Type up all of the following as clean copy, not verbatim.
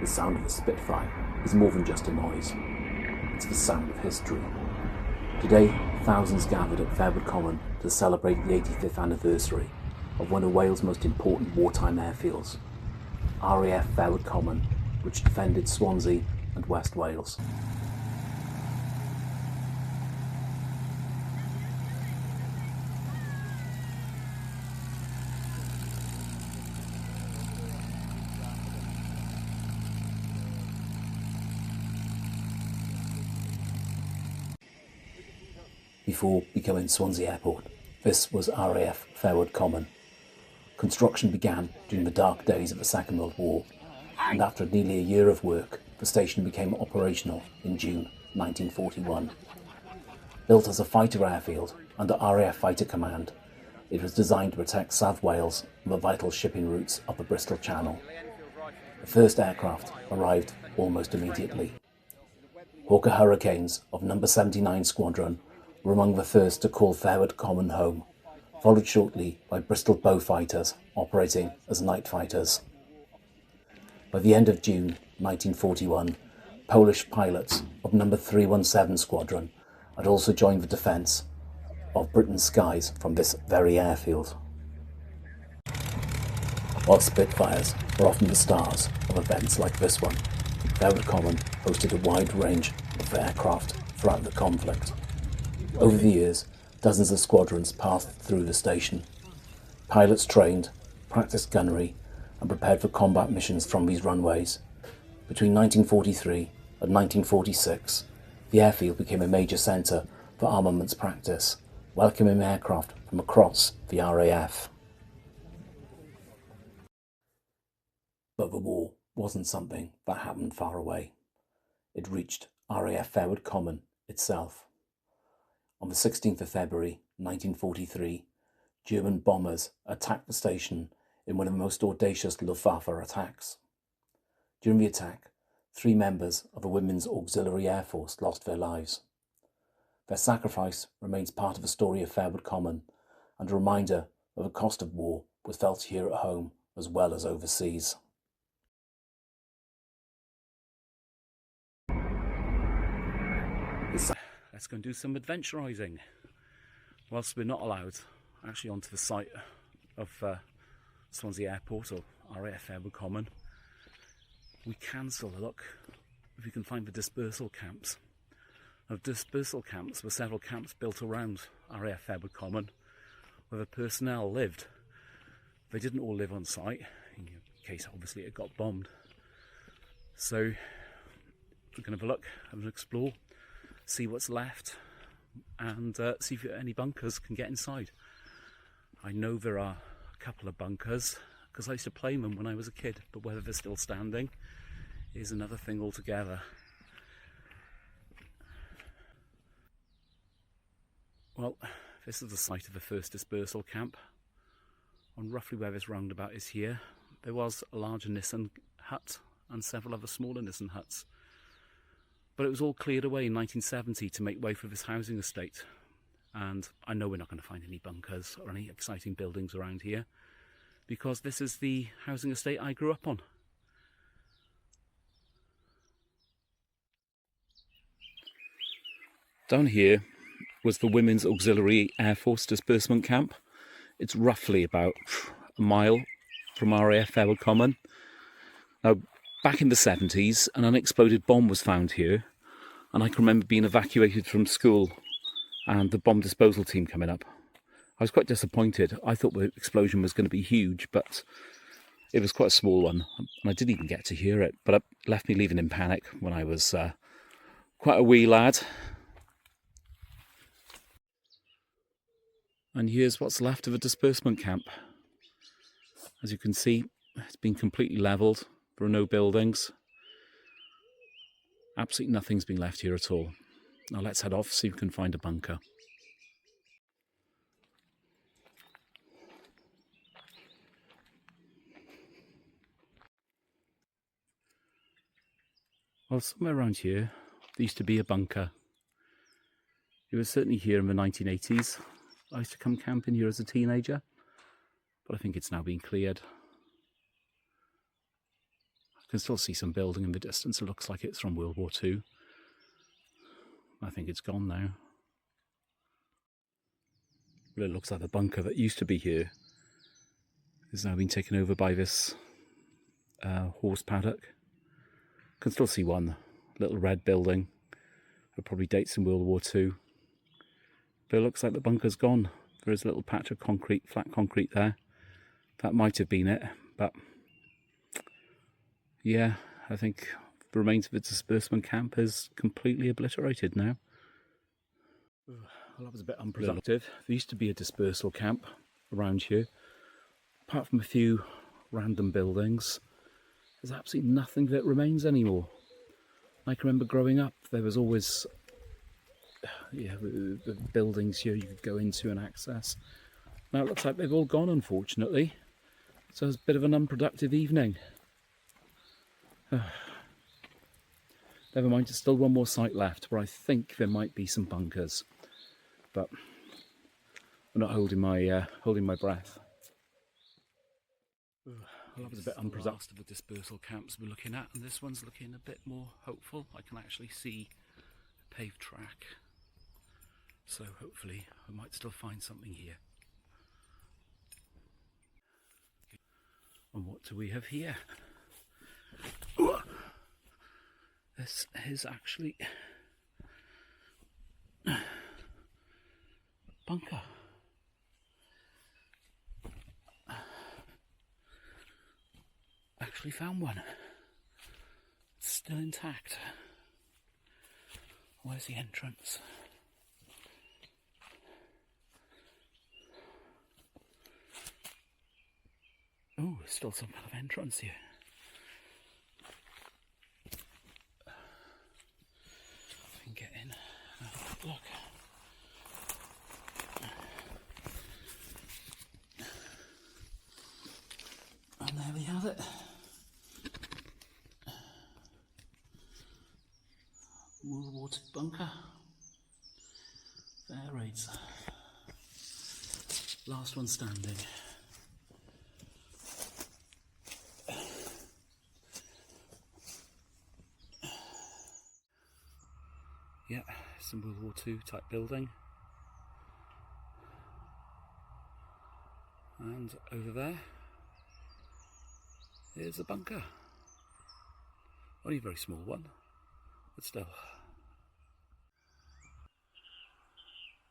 the sound of a Spitfire is more than just a noise. It's the sound of history. Today, thousands gathered at Fairwood Common to celebrate the 85th anniversary of one of Wales' most important wartime airfields, RAF Fairwood Common, which defended Swansea and West Wales. Before becoming Swansea Airport, this was RAF Fairwood Common. Construction began during the dark days of the Second World War, and after nearly a year of work, the station became operational in June 1941. Built as a fighter airfield under RAF Fighter Command, it was designed to protect South Wales and the vital shipping routes of the Bristol Channel. The first aircraft arrived almost immediately. Hawker Hurricanes of No. 79 Squadron were among the first to call Fairwood Common home, followed shortly by Bristol Beaufighters operating as night fighters. By the end of June 1941, Polish pilots of No. 317 Squadron had also joined the defence of Britain's skies from this very airfield. While Spitfires were often the stars of events like this one, Fairwood Common hosted a wide range of aircraft throughout the conflict. Over the years, dozens of squadrons passed through the station. Pilots trained, practiced gunnery, and prepared for combat missions from these runways. Between 1943 and 1946, the airfield became a major centre for armaments practice, welcoming aircraft from across the RAF. But the war wasn't something that happened far away. It reached RAF Fairwood Common itself. On the 16th of February 1943, German bombers attacked the station in one of the most audacious Luftwaffe attacks. During the attack, 3 members of the Women's Auxiliary Air Force lost their lives. Their sacrifice remains part of the story of Fairwood Common, and a reminder that the cost of war was felt here at home as well as overseas. Let's go and do some adventurising. Whilst we're not allowed actually onto the site of Swansea Airport or RAF Fairwood Common, we can still look if we can find the dispersal camps. Now, dispersal camps were several camps built around RAF Fairwood Common where the personnel lived. They didn't all live on site, in case obviously it got bombed. So we can have a look, have an explore, see what's left, and see if any bunkers can get inside. I know there are a couple of bunkers because I used to play them when I was a kid, but whether they're still standing is another thing altogether. Well, this is the site of the first dispersal camp. On roughly where this roundabout is here, there was a larger Nissan hut and several other smaller Nissan huts. But it was all cleared away in 1970 to make way for this housing estate. And I know we're not going to find any bunkers or any exciting buildings around here, because this is the housing estate I grew up on. Down here was the Women's Auxiliary Air Force disbursement camp. It's roughly about a mile from RAF Fairwood Common. Now, back in the 70s, an unexploded bomb was found here, and I can remember being evacuated from school and the bomb disposal team coming up. I was quite disappointed. I thought the explosion was going to be huge, but it was quite a small one, and I didn't even get to hear it, but it left me leaving in panic when I was quite a wee lad. And here's what's left of a disbursement camp. As you can see, it's been completely levelled. There are no buildings. Absolutely nothing's been left here at all. Now let's head off, see if we can find a bunker. Well, somewhere around here, there used to be a bunker. It was certainly here in the 1980s. I used to come camping here as a teenager, but I think it's now been cleared. can still see some building in the distance. It looks like it's from World War II. I think it's gone now. But it looks like the bunker that used to be here has now been taken over by this horse paddock. Can still see one little red building. It probably dates in World War II. But it looks like the bunker's gone. There is a little patch of concrete, flat concrete there. That might have been it, but yeah, I think the remains of the disbursement camp is completely obliterated now. Well, that was a bit unproductive. There used to be a dispersal camp around here. Apart from a few random buildings, there's absolutely nothing that remains anymore. I can remember growing up, there was always the buildings here you could go into and access. Now it looks like they've all gone, unfortunately. So it's a bit of an unproductive evening. Never mind, there's still one more site left where I think there might be some bunkers, but I'm not holding my breath. Well, that was a bit unproductive. Last of the dispersal camps we're looking at, and this one's looking a bit more hopeful. I can actually see a paved track, so hopefully I might still find something here. And what do we have here? This is actually bunker. Actually found one. It's still intact. Where's the entrance? Oh, there's still some kind of entrance here. I can get in and have a quick look. And there we have it. World War II bunker. Air raids. Last one standing. Yeah, some World War II type building. And over there is a bunker. Only a very small one, but still.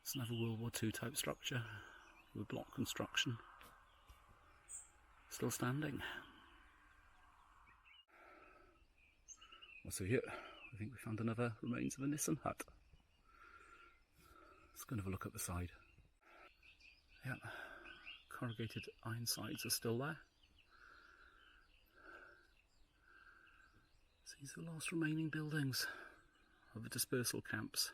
It's another World War II type structure with block construction. Still standing. Also here, I think we found another remains of a Nissan hut. Let's go and have a look at the side. Yeah, corrugated iron sides are still there. So these are the last remaining buildings of the dispersal camps.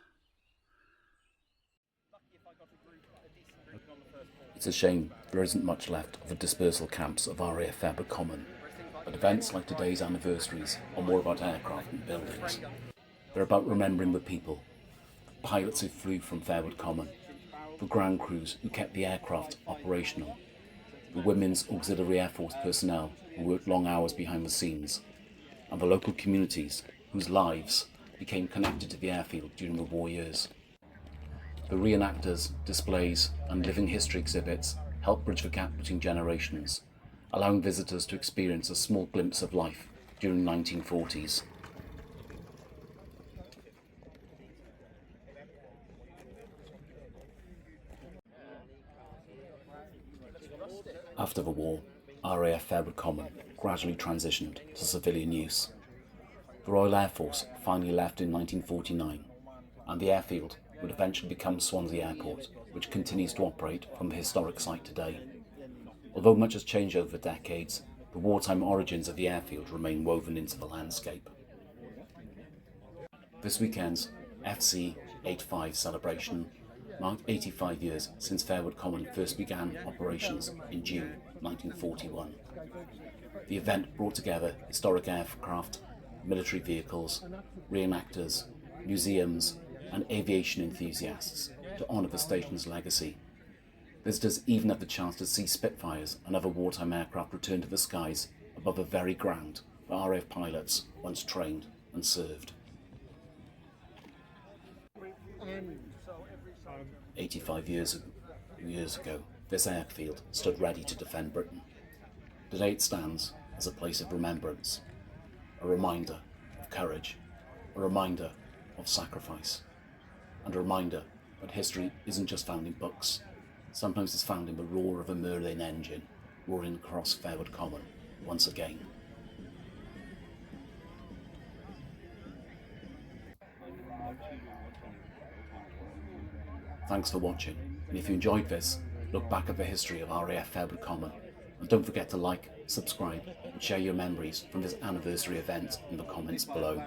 It's a shame there isn't much left of the dispersal camps of RAF Fairwood Common, but events like today's anniversaries are more about aircraft and buildings. They're about remembering the people, the pilots who flew from Fairwood Common, the ground crews who kept the aircraft operational, the Women's Auxiliary Air Force personnel who worked long hours behind the scenes, and the local communities whose lives became connected to the airfield during the war years. The reenactors, displays and living history exhibits help bridge the gap between generations, allowing visitors to experience a small glimpse of life during the 1940s. After the war, RAF Fairwood Common gradually transitioned to civilian use. The Royal Air Force finally left in 1949, and the airfield would eventually become Swansea Airport, which continues to operate from the historic site today. Although much has changed over the decades, the wartime origins of the airfield remain woven into the landscape. This weekend's FC85 celebration marked 85 years since Fairwood Common first began operations in June 1941. The event brought together historic aircraft, military vehicles, reenactors, museums and aviation enthusiasts to honour the station's legacy. Visitors even had the chance to see Spitfires and other wartime aircraft return to the skies above the very ground where RAF pilots once trained and served. 85 years ago, this airfield stood ready to defend Britain. Today it stands as a place of remembrance, a reminder of courage, a reminder of sacrifice, and a reminder that history isn't just found in books. Sometimes it's found in the roar of a Merlin engine roaring across Fairwood Common once again. Thanks for watching, and if you enjoyed this, look back at the history of RAF Fairwood Common, and don't forget to like, subscribe and share your memories from this anniversary event in the comments below.